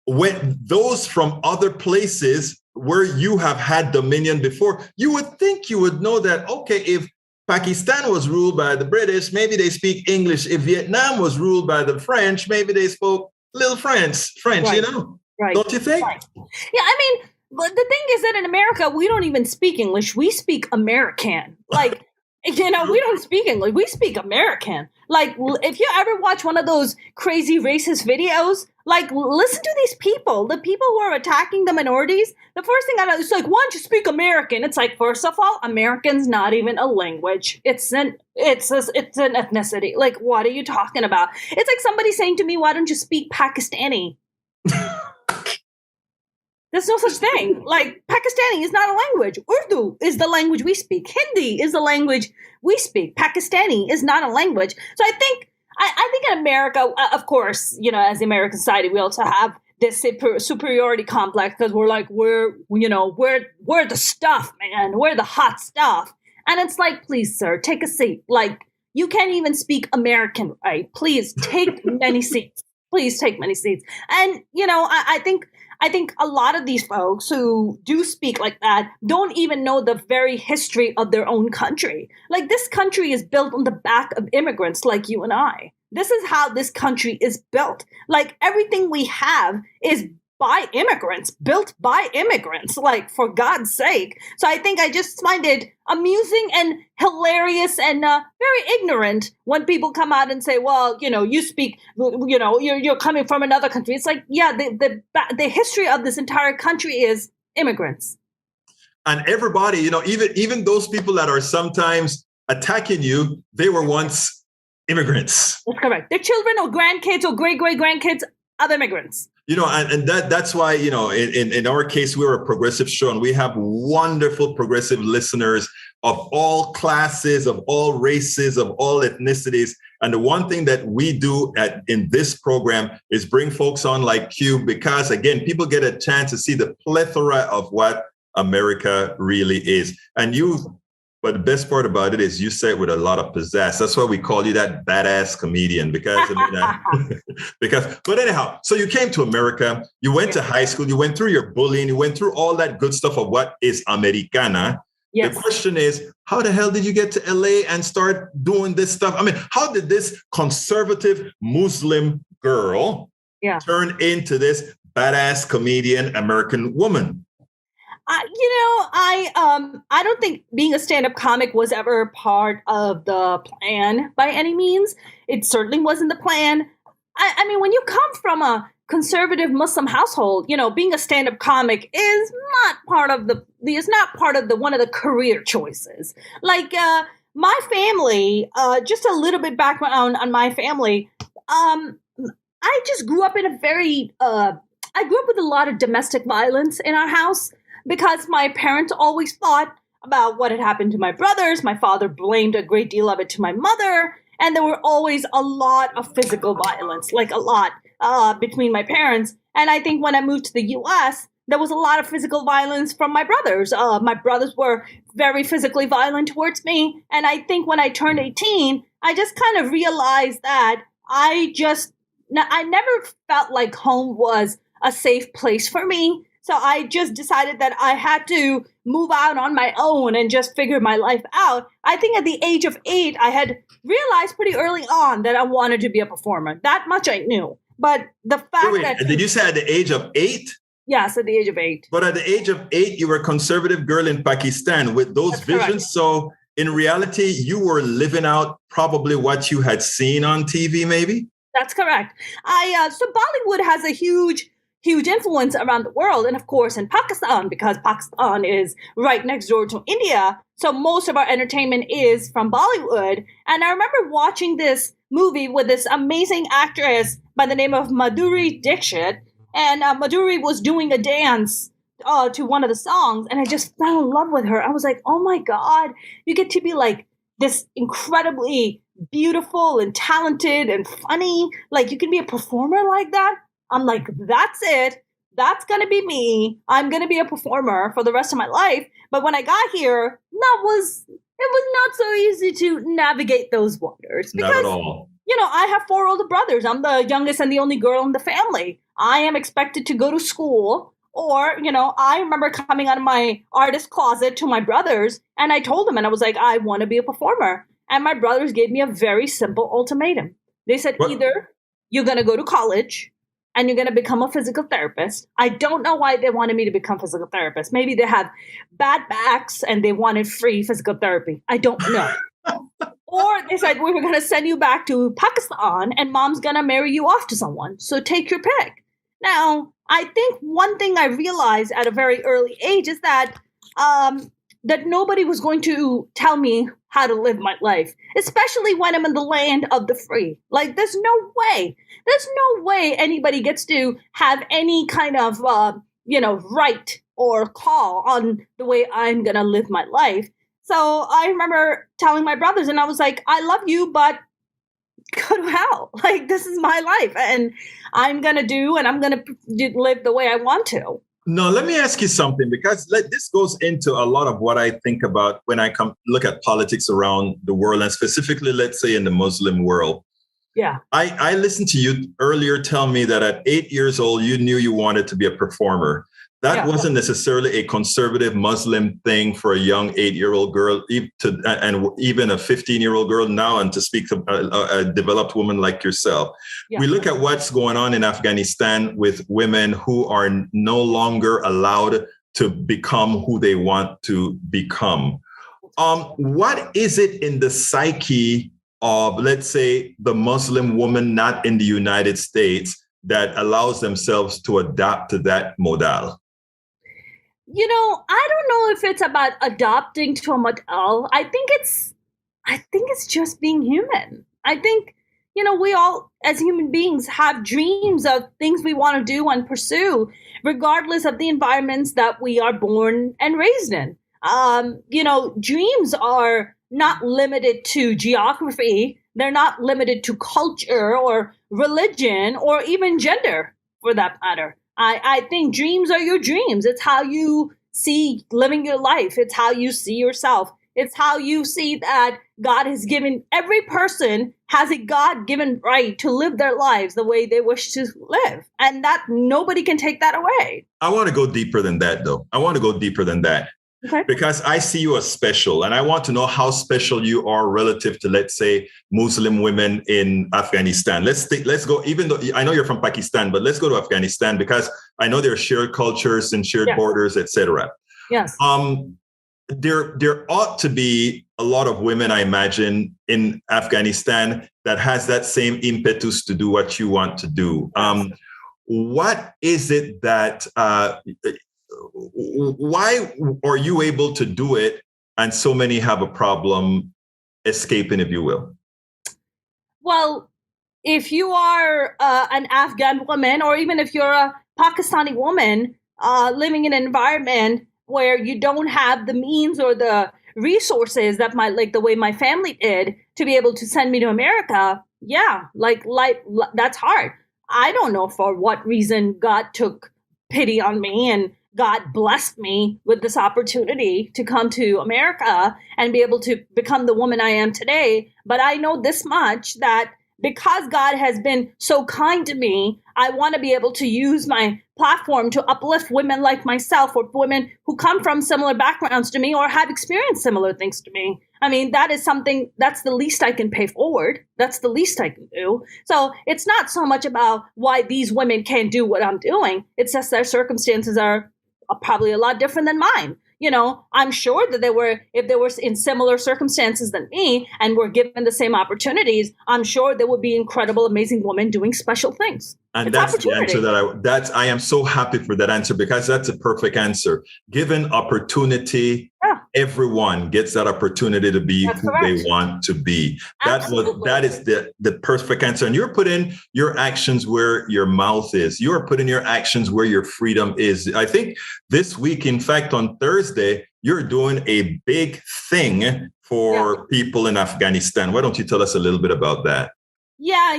when those from other places where you have had dominion before, you would think you would know that, okay, if Pakistan was ruled by the British, maybe they speak English. If Vietnam was ruled by the French, maybe they spoke little French, you know? Right. Don't you think? Right. Yeah, I mean, but the thing is that in America, we don't even speak English. We speak American. Like, you know, we don't speak English. We speak American. Like, if you ever watch one of those crazy racist videos, like, listen to these people, the people who are attacking the minorities. The first thing I know is like, why don't you speak American? It's like, first of all, American's not even a language. It's an ethnicity. Like, what are you talking about? It's like somebody saying to me, why don't you speak Pakistani? There's no such thing. Like, Pakistani is not a language. Urdu is the language we speak. Hindi is the language we speak. Pakistani is not a language. So I think in America, of course, you know, as the American society, we also have this superiority complex because we're like, we're the stuff, man. We're the hot stuff. And it's like, please, sir, take a seat. Like, you can't even speak American, right? Please take many seats. Please take many seats. And, you know, I think a lot of these folks who do speak like that don't even know the very history of their own country. Like, this country is built on the back of immigrants like you and I. This is how this country is built. Like, everything we have is by immigrants, built by immigrants, like, for God's sake. So I think I just find it amusing and hilarious and very ignorant when people come out and say, well, you know, you speak, you know, you're coming from another country. It's like, yeah, the history of this entire country is immigrants. And everybody, you know, even those people that are sometimes attacking you, they were once immigrants. That's correct. They're children or grandkids or great-great-grandkids of immigrants. You know, and that's why, you know, in our case, we're a progressive show and we have wonderful progressive listeners of all classes, of all races, of all ethnicities. And the one thing that we do in this program is bring folks on like you, because, again, people get a chance to see the plethora of what America really is. But the best part about it is you say it with a lot of pizzazz. That's why we call you that badass comedian, because, but anyhow, so you came to America, you went to high school, you went through your bullying, you went through all that good stuff of what is Americana. Yes. The question is, how the hell did you get to LA and start doing this stuff? I mean, how did this conservative Muslim girl turn into this badass comedian American woman? I don't think being a stand-up comic was ever part of the plan by any means. It certainly wasn't the plan. I mean, when you come from a conservative Muslim household, you know, being a stand-up comic is not part of one of the career choices. Like, my family, just a little bit background on my family. I just grew up in I grew up with a lot of domestic violence in our house. Because my parents always thought about what had happened to my brothers. My father blamed a great deal of it to my mother. And there were always a lot of physical violence, like a lot, between my parents. And I think when I moved to the U.S., there was a lot of physical violence from my brothers. My brothers were very physically violent towards me. And I think when I turned 18, I just kind of realized that I never felt like home was a safe place for me. So I just decided that I had to move out on my own and just figure my life out. I think at the age of 8, I had realized pretty early on that I wanted to be a performer. That much I knew. But the fact that... Did you say at the age of 8? Yes, at the age of 8. But at the age of 8, you were a conservative girl in Pakistan with those That's visions. Correct. So in reality, you were living out probably what you had seen on TV, maybe? That's correct. So Bollywood has a huge influence around the world. And of course, in Pakistan, because Pakistan is right next door to India. So most of our entertainment is from Bollywood. And I remember watching this movie with this amazing actress by the name of Madhuri Dixit. And Madhuri was doing a dance to one of the songs. And I just fell in love with her. I was like, oh my God, you get to be like this incredibly beautiful and talented and funny. Like, you can be a performer like that. I'm like, that's it. That's going to be me. I'm going to be a performer for the rest of my life. But when I got here, it was not so easy to navigate those waters. Because, not at all. I have 4 older brothers. I'm the youngest and the only girl in the family. I am expected to go to school. Or, I remember coming out of my artist closet to my brothers, and I told them, and I was like, I want to be a performer. And my brothers gave me a very simple ultimatum. They said, either you're going to go to college and you're going to become a physical therapist. I don't know why they wanted me to become a physical therapist. Maybe they have bad backs and they wanted free physical therapy. I don't know. Or they said, we were going to send you back to Pakistan and mom's going to marry you off to someone. So take your pick. Now, I think one thing I realized at a very early age is that that nobody was going to tell me how to live my life, especially when I'm in the land of the free. Like, there's no way anybody gets to have any kind of, right or call on the way I'm going to live my life. So I remember telling my brothers, and I was like, I love you, but go to hell. Like, this is my life, and I'm going to do, and I'm going to live the way I want to. No, let me ask you something, because this goes into a lot of what I think about when I look at politics around the world, and specifically, let's say, in the Muslim world. Yeah. I listened to you earlier tell me that at 8 years old, you knew you wanted to be a performer. That wasn't necessarily a conservative Muslim thing for a young 8-year-old girl, and even a 15-year-old girl now, and to speak to a developed woman like yourself. Yeah. We look at what's going on in Afghanistan with women who are no longer allowed to become who they want to become. What is it in the psyche of, let's say, the Muslim woman not in the United States that allows themselves to adapt to that model? I don't know if it's about adopting to a model. I think it's just being human. I think, we all as human beings have dreams of things we want to do and pursue, regardless of the environments that we are born and raised in. Dreams are not limited to geography. They're not limited to culture or religion or even gender, for that matter. I think dreams are your dreams. It's how you see living your life. It's how you see yourself. It's how you see that God has given, every person has a God-given right to live their lives the way they wish to live. And that nobody can take that away. I want to go deeper than that, though. Okay. Because I see you as special, and I want to know how special you are relative to, let's say, Muslim women in Afghanistan. Let's go, even though I know you're from Pakistan, but let's go to Afghanistan, because I know there are shared cultures and shared borders, etc. Yes. There ought to be a lot of women, I imagine, in Afghanistan that has that same impetus to do what you want to do. What is it that why are you able to do it and so many have a problem escaping, if you will? Well, if you are an Afghan woman, or even if you're a Pakistani woman living in an environment where you don't have the means or the resources that the way my family did to be able to send me to America, that's hard. I don't know for what reason God took pity on me and God blessed me with this opportunity to come to America and be able to become the woman I am today. But I know this much, that because God has been so kind to me, I want to be able to use my platform to uplift women like myself, or women who come from similar backgrounds to me or have experienced similar things to me. I mean, that is something, that's the least I can pay forward. That's the least I can do. So it's not so much about why these women can't do what I'm doing. It's just their circumstances are probably a lot different than mine. I'm sure that if they were in similar circumstances than me and were given the same opportunities, I'm sure there would be incredible, amazing women doing special things. And that's the answer that I am so happy for that answer, because that's a perfect answer. Given opportunity, everyone gets that opportunity to be who they want to be. That is the perfect answer. And you're putting your actions where your mouth is. You're putting your actions where your freedom is. I think this week, in fact, on Thursday, you're doing a big thing for people in Afghanistan. Why don't you tell us a little bit about that? Yeah,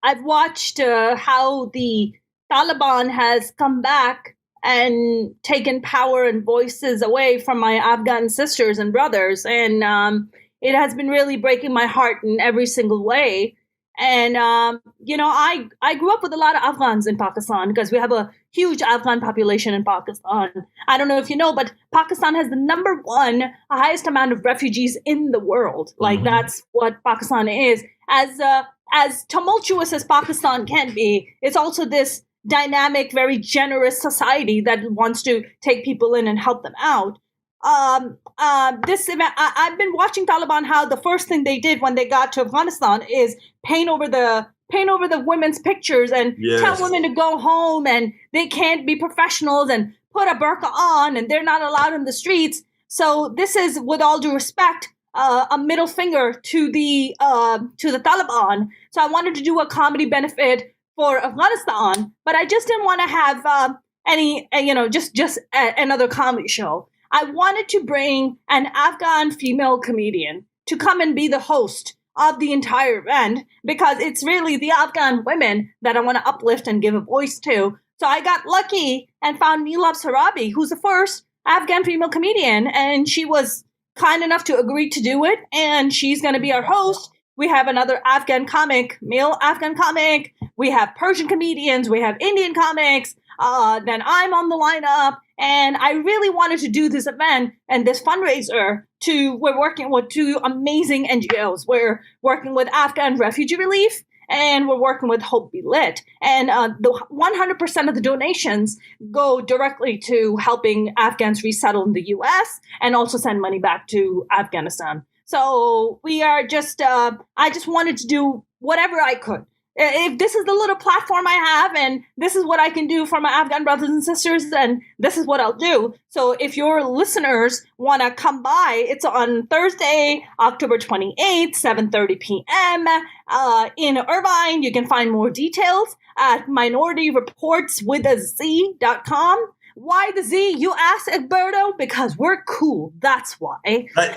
I've watched how the Taliban has come back and taken power and voices away from my Afghan sisters and brothers, and it has been really breaking my heart in every single way. And I grew up with a lot of Afghans in Pakistan because we have a huge Afghan population in Pakistan. I don't know if you know, but Pakistan has the number one highest amount of refugees in the world. Like that's what Pakistan is. As tumultuous as Pakistan can be, it's also this dynamic, very generous society that wants to take people in and help them out. This event, I've been watching Taliban, how the first thing they did when they got to Afghanistan is paint over the women's pictures and tell women to go home and they can't be professionals and put a burqa on and they're not allowed in the streets. So this is, with all due respect, a middle finger to the Taliban. So I wanted to do a comedy benefit for Afghanistan, but I just didn't want to have another comedy show. I wanted to bring an Afghan female comedian to come and be the host of the entire event because it's really the Afghan women that I want to uplift and give a voice to. So I got lucky and found Neelab Sarabi, who's the first Afghan female comedian, and she was kind enough to agree to do it, and she's going to be our host. We have another Afghan comic, male Afghan comic. We have Persian comedians. We have Indian comics. Then I'm on the lineup. And I really wanted to do this event and this fundraiser. We're working with two amazing NGOs. We're working with Afghan Refugee Relief, and we're working with Hope Be Lit. And the 100% of the donations go directly to helping Afghans resettle in the U.S. and also send money back to Afghanistan. So we are just, I just wanted to do whatever I could. If this is the little platform I have and this is what I can do for my Afghan brothers and sisters, then this is what I'll do. So if your listeners want to come by, it's on Thursday, October 28th, 7:30 p.m. In Irvine. You can find more details at minorityreportswithaz.com. Why the Z, you ask, Egberto? Because we're cool. That's why.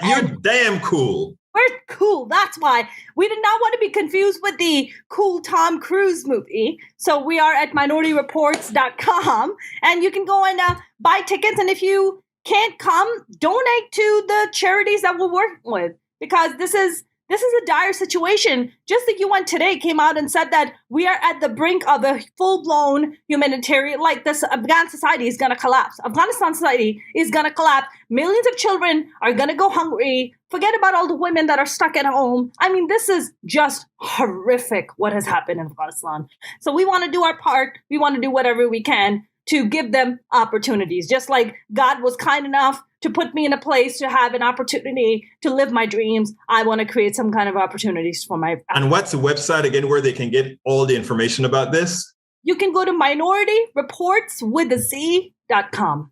You're damn cool. We're cool. That's why. We did not want to be confused with the cool Tom Cruise movie. So we are at minorityreports.com, and you can go and buy tickets. And if you can't come, donate to the charities that we're working with, because this is a dire situation. Just the UN today came out and said that we are at the brink of a full-blown humanitarian, like this Afghan society is going to collapse. Afghanistan society is going to collapse. Millions of children are going to go hungry. Forget about all the women that are stuck at home. I mean, this is just horrific what has happened in Afghanistan. So we want to do our part. We want to do whatever we can to give them opportunities. Just like God was kind enough to put me in a place to have an opportunity to live my dreams, I want to create some kind of opportunities for my... And what's the website again where they can get all the information about this? You can go to minorityreportswithaz.com.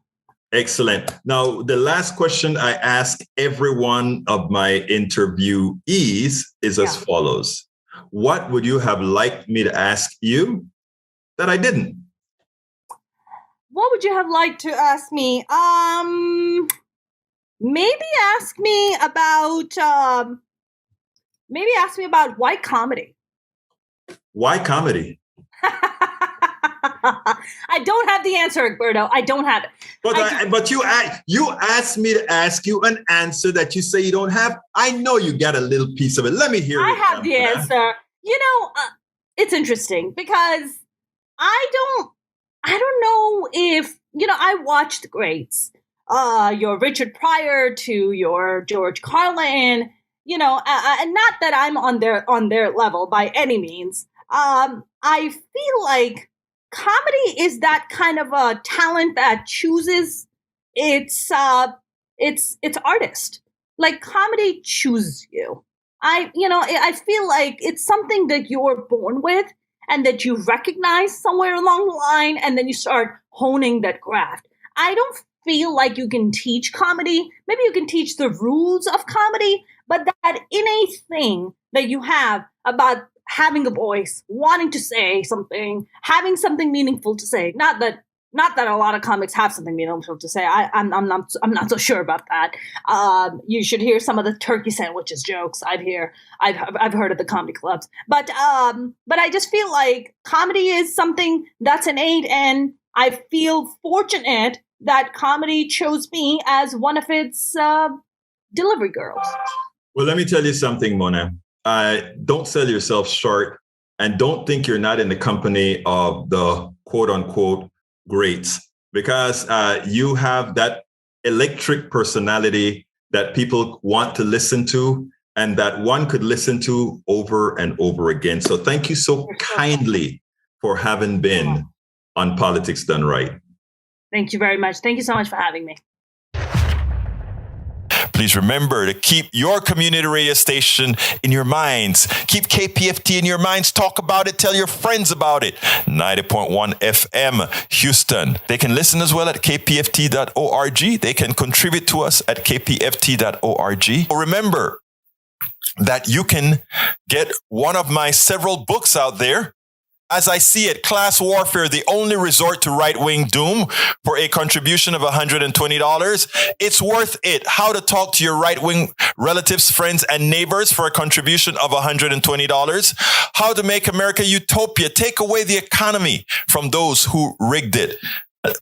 Excellent. Now, the last question I ask every one of my interviewees is as follows. What would you have liked me to ask you that I didn't? What would you have liked to ask me? Maybe ask me about why comedy. Why comedy? I don't have the answer, Egberto. I don't have it. But you asked me to ask you an answer that you say you don't have. I know you got a little piece of it. Let me hear it. I have the answer. It's interesting because I don't know if, I watched the greats, your Richard Pryor to your George Carlin, and not that I'm on their level by any means. I feel like comedy is that kind of a talent that chooses its artist. Like comedy chooses you. I feel like it's something that you're born with and that you recognize somewhere along the line, and then you start honing that craft. I don't feel like you can teach comedy. Maybe you can teach the rules of comedy, but that innate thing that you have about having a voice, wanting to say something, having something meaningful to say. Not that Not that a lot of comics have something meaningful to say. I'm not so sure about that. You should hear some of the turkey sandwiches jokes I've heard at the comedy clubs. But I just feel like comedy is something that's innate, and I feel fortunate that comedy chose me as one of its delivery girls. Well, let me tell you something, Mona. Don't sell yourself short, and don't think you're not in the company of the quote unquote greats, because you have that electric personality that people want to listen to and that one could listen to over and over again. So thank you so kindly for having been on Politics Done Right. Thank you very much. Thank you so much for having me. Please remember to keep your community radio station in your minds. Keep KPFT in your minds. Talk about it. Tell your friends about it. 90.1 FM, Houston. They can listen as well at kpft.org. They can contribute to us at kpft.org. Remember that you can get one of my several books out there. As I see it, Class Warfare, the only resort to right-wing doom, for a contribution of $120. It's worth it. How to talk to your right-wing relatives, friends, and neighbors for a contribution of $120. How to make America utopia. Take away the economy from those who rigged it.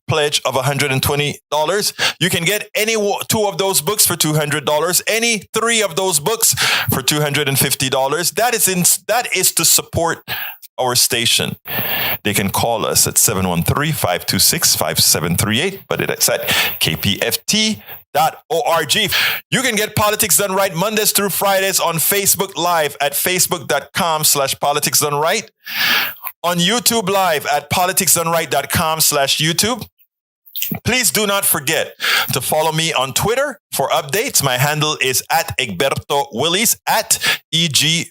Pledge of $120. You can get any two of those books for $200. Any three of those books for $250. That is to support our station. They can call us at 713-526-5738, but it's at kpft.org. You can get Politics Done Right Mondays through Fridays on Facebook Live at facebook.com/Politics Done Right. On YouTube Live at politicsdoneright.com/YouTube. Please do not forget to follow me on Twitter for updates. My handle is at Egberto Willies, at EGBERTO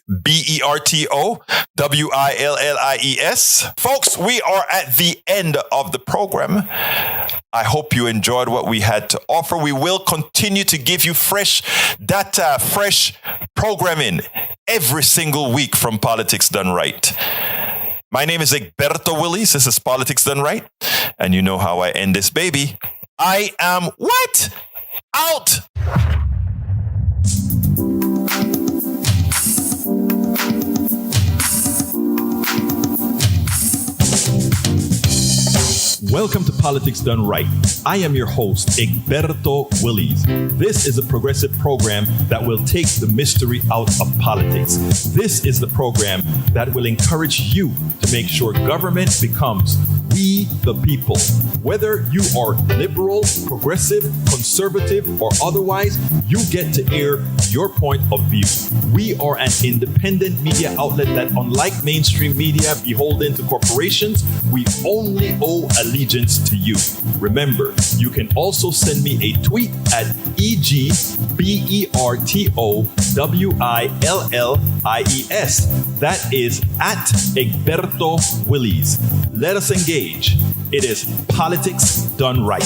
WILLIES. Folks, we are at the end of the program. I hope you enjoyed what we had to offer. We will continue to give you fresh data, fresh programming every single week from Politics Done Right. My name is Egberto Willies. This is Politics Done Right. And you know how I end this baby. I am what? Out. Welcome to Politics Done Right. I am your host, Egberto Willies. This is a progressive program that will take the mystery out of politics. This is the program that will encourage you to make sure government becomes we the people. Whether you are liberal, progressive, conservative, or otherwise, you get to air your point of view. We are an independent media outlet that, unlike mainstream media beholden to corporations, we only owe allegiance to you. Remember, you can also send me a tweet at EGBERTOWILLIES. That is at Egberto Willies. Let us engage. It is Politics Done Right.